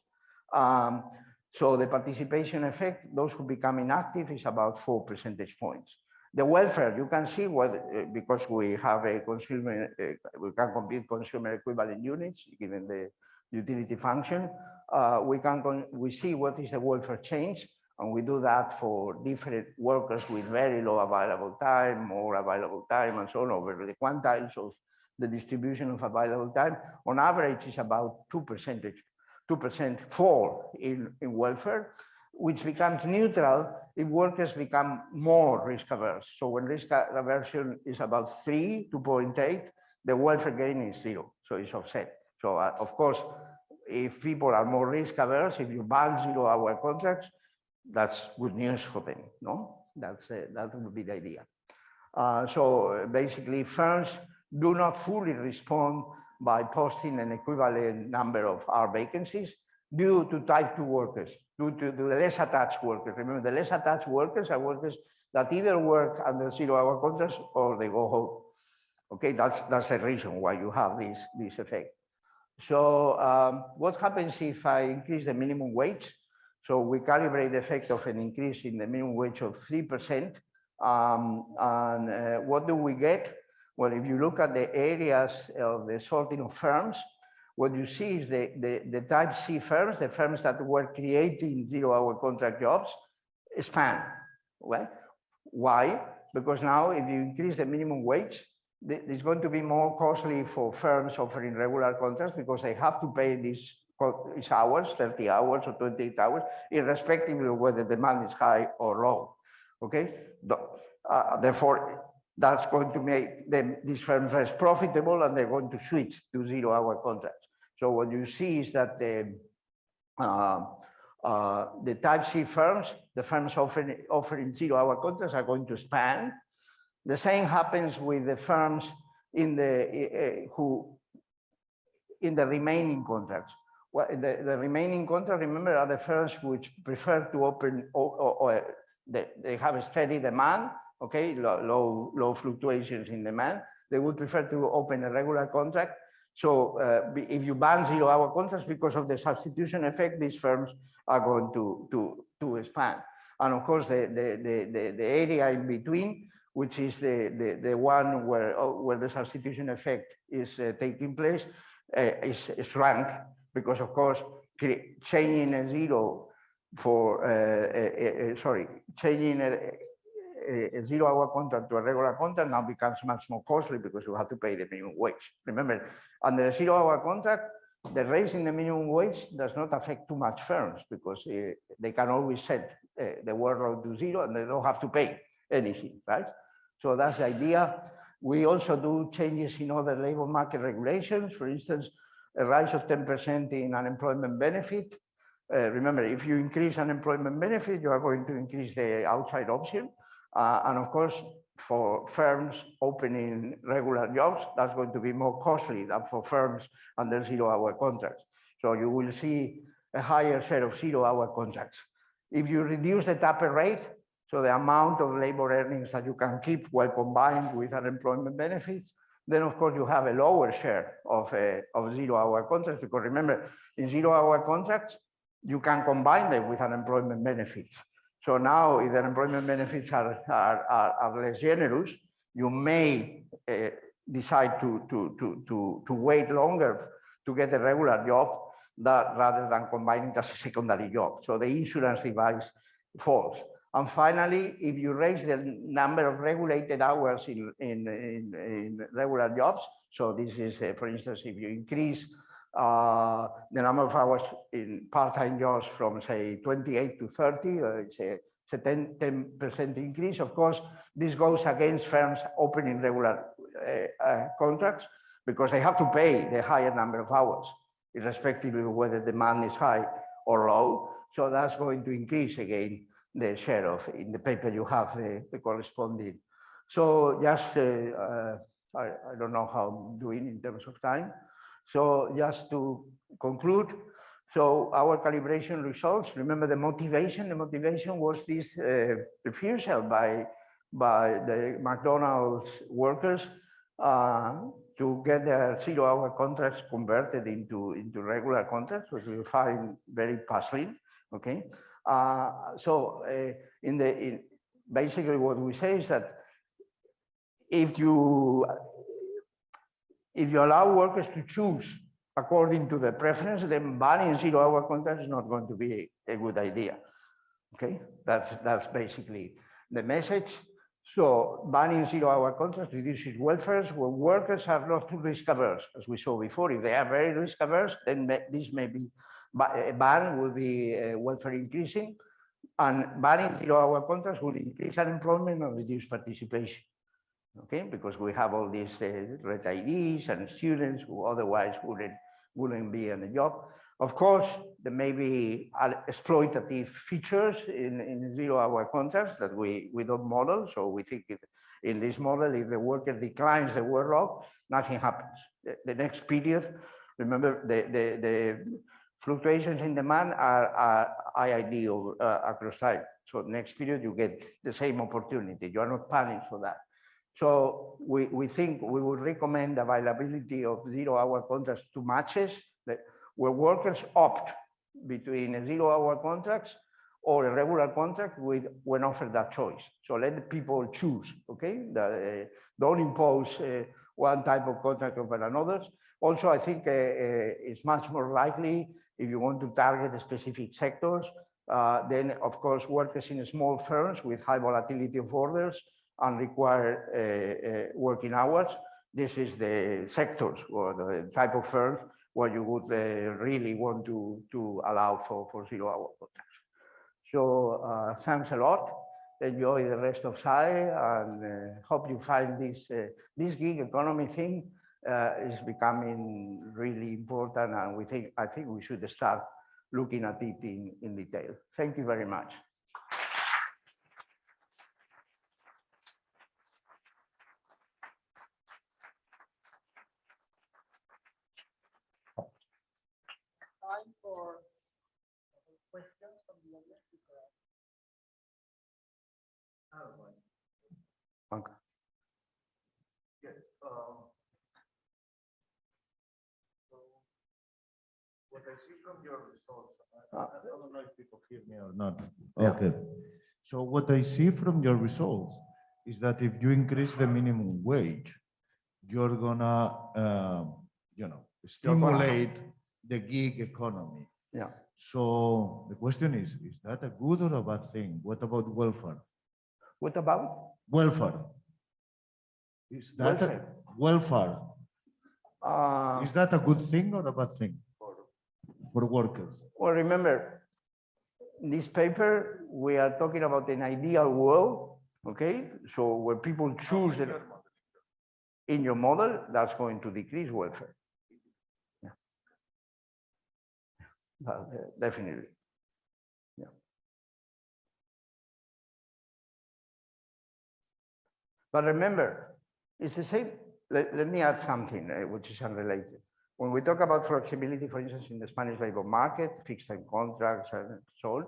So the participation effect, those who become inactive, is about 4 percentage points. The welfare, you can see what, because we have a consumer, we can compute consumer equivalent units given the utility function. We see what is the welfare change, and we do that for different workers with very low available time, more available time, and so on over the quantiles of the distribution of available time. On average, is about 2% fall in welfare, which becomes neutral if workers become more risk averse. So when risk aversion is about 3 to 0.8, the welfare gain is 0, so it's offset. So of course, if people are more risk averse, if you ban 0-hour contracts, that's good news for them, no? That would be the idea. So basically, firms do not fully respond by posting an equivalent number of R vacancies due to type 2 workers, due to the less attached workers. Remember, the less attached workers are workers that either work under 0-hour contracts or they go home. Okay, that's the reason why you have this effect. So what happens if I increase the minimum wage? So we calibrate the effect of an increase in the minimum wage of 3%. What do we get? Well, if you look at the areas of the sorting of firms, what you see is the type C firms, the firms that were creating 0-hour contract jobs, expand. Well, why? Because now if you increase the minimum wage, it's going to be more costly for firms offering regular contracts because they have to pay these hours, 30 hours or 28 hours, irrespective of whether demand is high or low. Okay, therefore, that's going to make these firms less profitable, and they're going to switch to 0-hour contracts. So what you see is that the type C firms, the firms offering 0-hour contracts, are going to expand. The same happens with the firms in the remaining contracts. Well, the remaining contracts, remember, are the firms which prefer to open, or they have a steady demand, okay, low fluctuations in demand. They would prefer to open a regular contract. So if you ban 0-hour contracts because of the substitution effect, these firms are going to expand. And of course, the area in between, which is the one where the substitution effect is taking place, is shrunk, because of course, changing a zero for, changing a 0-hour contract to a regular contract now becomes much more costly because you have to pay the minimum wage. Remember, under a 0-hour contract, the raise in the minimum wage does not affect too much firms because they can always set the workload to 0 and they don't have to pay anything, right? So that's the idea. We also do changes in other labor market regulations. For instance, a rise of 10% in unemployment benefit. Remember, if you increase unemployment benefit, you are going to increase the outside option. And of course, for firms opening regular jobs, that's going to be more costly than for firms under 0-hour contracts. So you will see a higher share of 0-hour contracts. If you reduce the taper rate, so the amount of labor earnings that you can keep while combined with unemployment benefits, then of course you have a lower share of 0-hour contracts, because remember, in 0-hour contracts, you can combine them with unemployment benefits. So now if the unemployment benefits are less generous, you may decide to wait longer to get a regular job rather than combining it as a secondary job. So the insurance device falls. And finally, if you raise the number of regulated hours in regular jobs, so this is, for instance, if you increase The number of hours in part-time jobs from say 28 to 30, it's a 10% increase. Of course, this goes against firms opening regular contracts because they have to pay the higher number of hours, irrespective of whether demand is high or low. So that's going to increase again the share of, in the paper you have the corresponding. So just, I don't know how I'm doing in terms of time. So just to conclude, so our calibration results, remember the motivation was this refusal by the McDonald's workers to get their 0-hour contracts converted into regular contracts, which we find very puzzling. Okay, basically what we say is that if you allow workers to choose according to their preference, then banning 0-hour contracts is not going to be a good idea. Okay, that's basically the message. So banning 0-hour contracts reduces welfare when workers are not too risk averse, as we saw before. If they are very risk averse, then this may be a ban will be welfare increasing, and banning 0-hour contracts will increase unemployment and reduce participation. Okay, because we have all these retirees and students who otherwise wouldn't be in a job. Of course, there may be exploitative features in 0-hour contracts that we don't model. So we think in this model, if the worker declines the workload, nothing happens. The next period, remember the fluctuations in demand are IID across time. So next period, you get the same opportunity. You are not planning for that. So we think we would recommend availability of 0-hour contracts to matches where workers opt between 0-hour contracts or a regular contract when offered that choice. So let the people choose, okay? Don't impose one type of contract over another. Also, I think it's much more likely if you want to target specific sectors, then of course workers in small firms with high volatility of orders and require working hours. This is the sectors or the type of firms where you would really want to allow for 0-hour contracts. So thanks a lot. Enjoy the rest of SAEe, and hope you find this gig economy thing is becoming really important, and I think we should start looking at it in detail. Thank you very much. Time for questions from the audience. Okay. Yes. So what I see from your results, I don't know if people hear me or not. Yeah. Okay. So what I see from your results is that if you increase the minimum wage, you're gonna, stimulate the gig economy. Yeah. So the question is that a good or a bad thing? What about welfare? What about Welfare. Is that welfare? Is that a good thing or a bad thing for workers? Well, remember, in this paper, we are talking about an ideal world, okay? So where people choose in your model, that's going to decrease welfare. Yeah. Definitely. Yeah. But remember, it's the same. Let me add something which is unrelated. When we talk about flexibility, for instance, in the Spanish labor market, fixed term contracts and so on,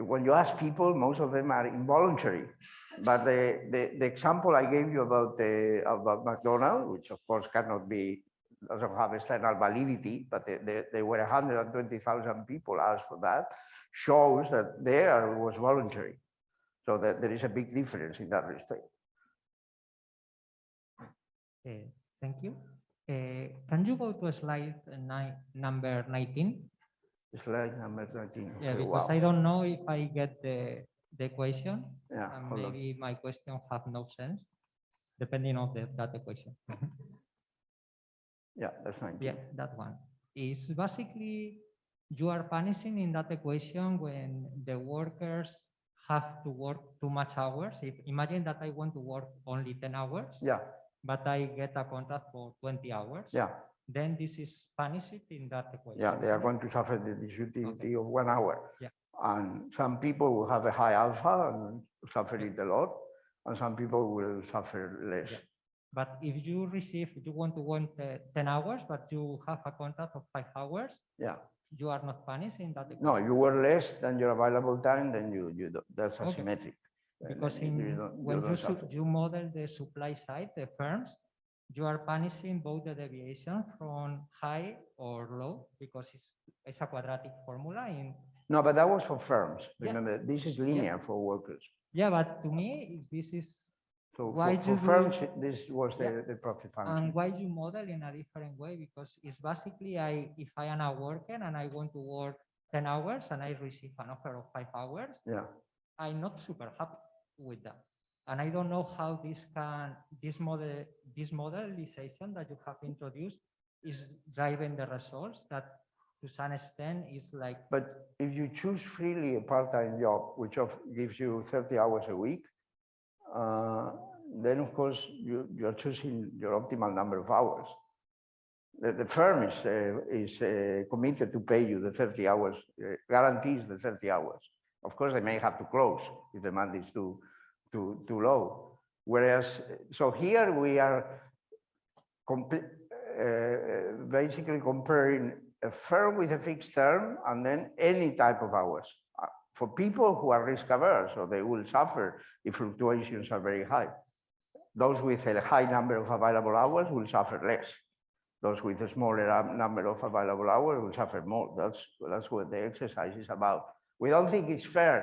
when you ask people, most of them are involuntary. But the example I gave you about McDonald's, which of course doesn't have external validity, but there were 120,000 people asked for that, shows that there was voluntary. So that there is a big difference in that respect. Thank you. Can you go to slide number 19? Slide number 19. Yeah, Okay, because wow. I don't know if I get the question. Yeah, and maybe my question have no sense, depending on that equation. Yeah, that's 19. Yeah, that one. is basically you are punishing in that equation when the workers have to work too much hours. Imagine that I want to work only 10 hours, Yeah, but I get a contract for 20 hours. yeah, Then this is punished in that equation. yeah. They are isn't it? going to suffer the disjunctivity Okay. of 1 hour. Yeah. And some people will have a high alpha and suffer it a lot, and some people will suffer less. Yeah. But if you want to want 10 hours, but you have a contract of 5 hours, Yeah. you are not punished in that equation. No, you work less than your available time, then that's Okay. asymmetric. Because When you model the supply side, the firms, you are punishing both the deviation from high or low, because it's a quadratic formula. No, but that was for firms. Yeah. Remember, this is linear for workers. Yeah, but to me, this is So why for you firms, this was Yeah. the profit function. and why you model in a different way, because it's basically if I am a worker and I want to work 10 hours and I receive an offer of 5 hours, Yeah. I'm not super happy with that. And I don't know how this modelization that you have introduced is driving the results that to some extent is like. But if you choose freely a part-time job, which gives you 30 hours a week, then of course you're choosing your optimal number of hours. The firm is committed to pay you the 30 hours, guarantees the 30 hours. Of course, they may have to close if demand is too low. Whereas, so here we are basically comparing a firm with a fixed term and then any type of hours. For people who are risk averse, so they will suffer if fluctuations are very high. Those with a high number of available hours will suffer less. Those with a smaller number of available hours will suffer more. That's what the exercise is about. We don't think it's fair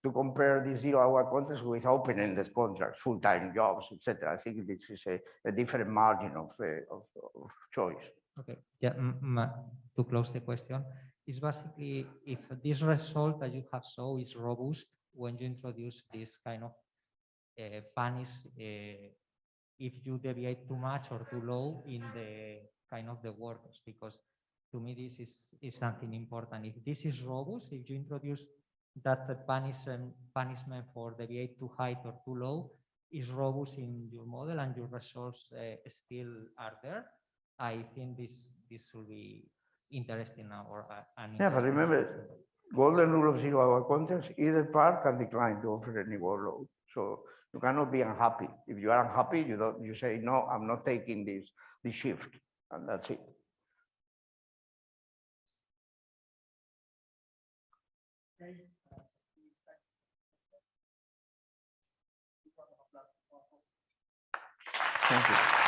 to compare the 0-hour contracts with open-ended contracts, full-time jobs, etc. I think this is a different margin of choice. Okay, yeah, to close the question, is basically if this result that you have shown is robust when you introduce this kind of punish if you deviate too much or too low in the kind of the workers, because to me this is something important. If this is robust, if you introduce that the punishment for deviate too high or too low is robust in your model and your results still are there, I think this will be interesting or yeah, but remember, golden rule of 0-hour contracts, either part can decline to offer any workload. So you cannot be unhappy. If you are unhappy, you say, no, I'm not taking this shift, and that's it. Thank you.